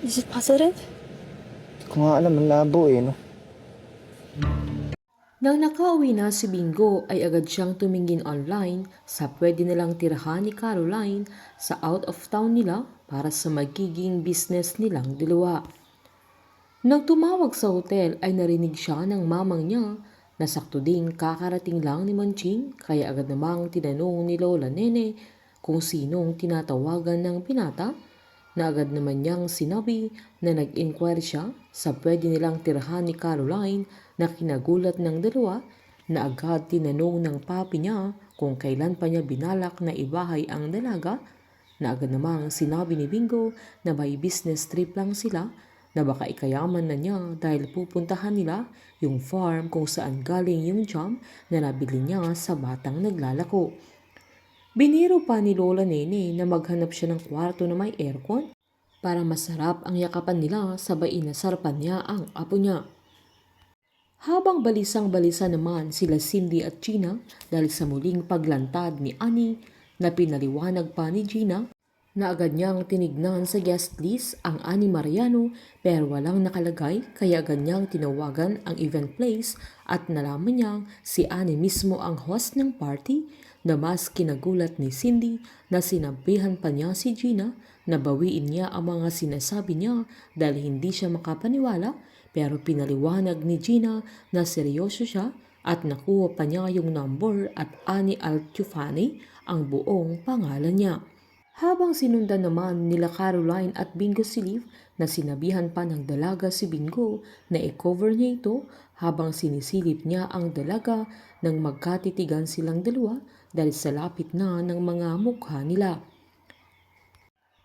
Is it positive? Hindi ko nga alam, ang labo eh, no? Nang nakauwi na si Bingo ay agad siyang tumingin online sa pwede nilang tirahan ni Caroline sa out of town nila para sa magiging business nilang dalawa. Nang tumawag sa hotel ay narinig siya ng mamang niya na sakto ding kakarating lang ni Manching kaya agad namang tinanong ni Lola Nene kung sinong tinatawagan ng binata na agad naman niyang sinabi na nag-inquire siya sa pwede nilang tirahan ni Caroline na kinagulat ng dalawa na agad tinanong ng papi niya kung kailan pa niya binalak na ibahay ang dalaga na agad namang sinabi ni Bingo na may business trip lang sila na baka ikayaman na niya dahil pupuntahan nila yung farm kung saan galing yung jam na nabili niya sa batang naglalako. Biniro pa ni Lola Nene na maghanap siya ng kwarto na may aircon para masarap ang yakapan nila sabay inasarpan niya ang apo niya. Habang balisang-balisa naman sila Cindy at Gina dahil sa muling paglantad ni Annie na pinaliwanag pa ni Gina na agad niyang tinignan sa guest list ang Annie Mariano pero walang nakalagay kaya agad niyang tinawagan ang event place at nalaman niyang si Annie mismo ang host ng party na mas kinagulat ni Cindy na sinabihan pa niya si Gina na bawiin niya ang mga sinasabi niya dahil hindi siya makapaniwala pero pinaliwanag ni Gina na seryoso siya at nakuha pa niya yung number at Annie Altiufani ang buong pangalan niya. Habang sinundan naman nila Caroline at Bingo si Liv na sinabihan pa ng dalaga si Bingo na i-cover niya ito habang sinisilip niya ang dalaga nang magkatitigan silang dalawa dahil sa lapit na ng mga mukha nila.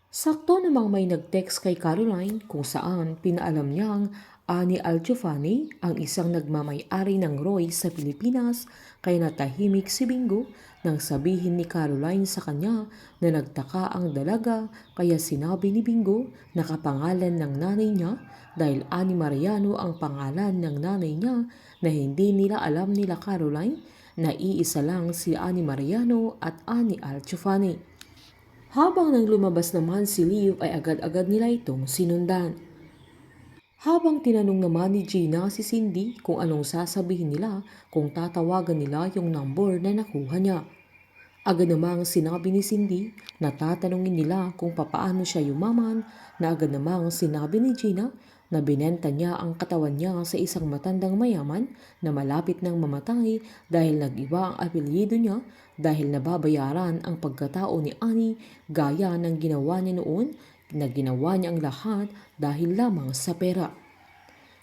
Sakto namang may nag-text kay Caroline kung saan pinaalam niyang Annie Altiufani ang isang nagmamay-ari ng Roy sa Pilipinas kaya natahimik si Bingo nang sabihin ni Caroline sa kanya na nagtaka ang dalaga kaya sinabi ni Bingo na kapangalan ng nanay niya dahil Annie Mariano ang pangalan ng nanay niya na hindi nila alam nila Caroline na iisa lang si Annie Mariano at Annie Altiufani. Habang nang lumabas naman si Liv ay agad-agad nila itong sinundan. Habang tinanong naman ni Gina si Cindy kung anong sasabihin nila kung tatawagan nila yung number na nakuha niya. Agad namang sinabi ni Cindy na tatanungin nila kung papaano siya yumaman na agad namang sinabi ni Gina na binenta niya ang katawan niya sa isang matandang mayaman na malapit nang mamatay dahil nag-iba ang apelyido niya dahil nababayaran ang pagkatao ni Annie gaya ng ginawa niya noon na ginawa niya ang lahat dahil lamang sa pera.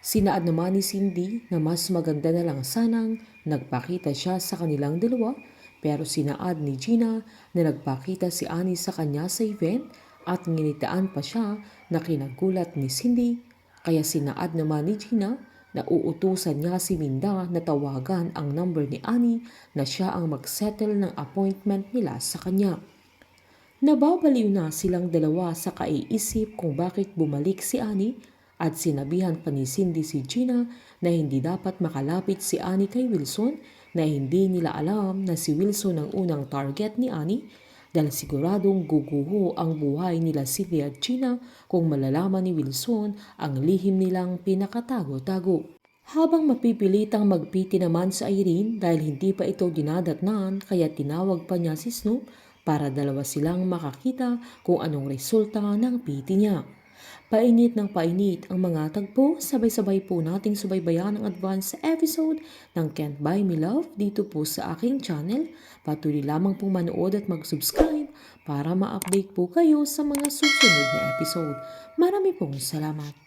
Sinaad naman ni Cindy na mas maganda na lang sanang nagpakita siya sa kanilang dalawa pero sinaad ni Gina na nagpakita si Annie sa kanya sa event at nginitaan pa siya na kinagulat ni Cindy kaya sinaad naman ni Gina na uutusan niya si Minda na tawagan ang number ni Annie na siya ang mag-settle ng appointment nila sa kanya. Nababaliw na silang dalawa sa kaiisip kung bakit bumalik si Annie at sinabihan pa ni Cindy si Gina na hindi dapat makalapit si Annie kay Wilson na hindi nila alam na si Wilson ang unang target ni Annie dahil siguradong guguho ang buhay nila Cindy at Gina kung malalaman ni Wilson ang lihim nilang pinakatago-tago. Habang mapipilitang magpiti naman sa Irene dahil hindi pa ito dinadatnan kaya tinawag pa niya si Snoop para dalawa silang makakita kung anong resulta ng piti niya. Painit ng painit ang mga tagpo, sabay-sabay po nating subaybayan ang advance episode ng Can't Buy Me Love dito po sa aking channel. Patuloy lamang pong manood at mag-subscribe para ma-update po kayo sa mga susunod na episode. Marami pong salamat.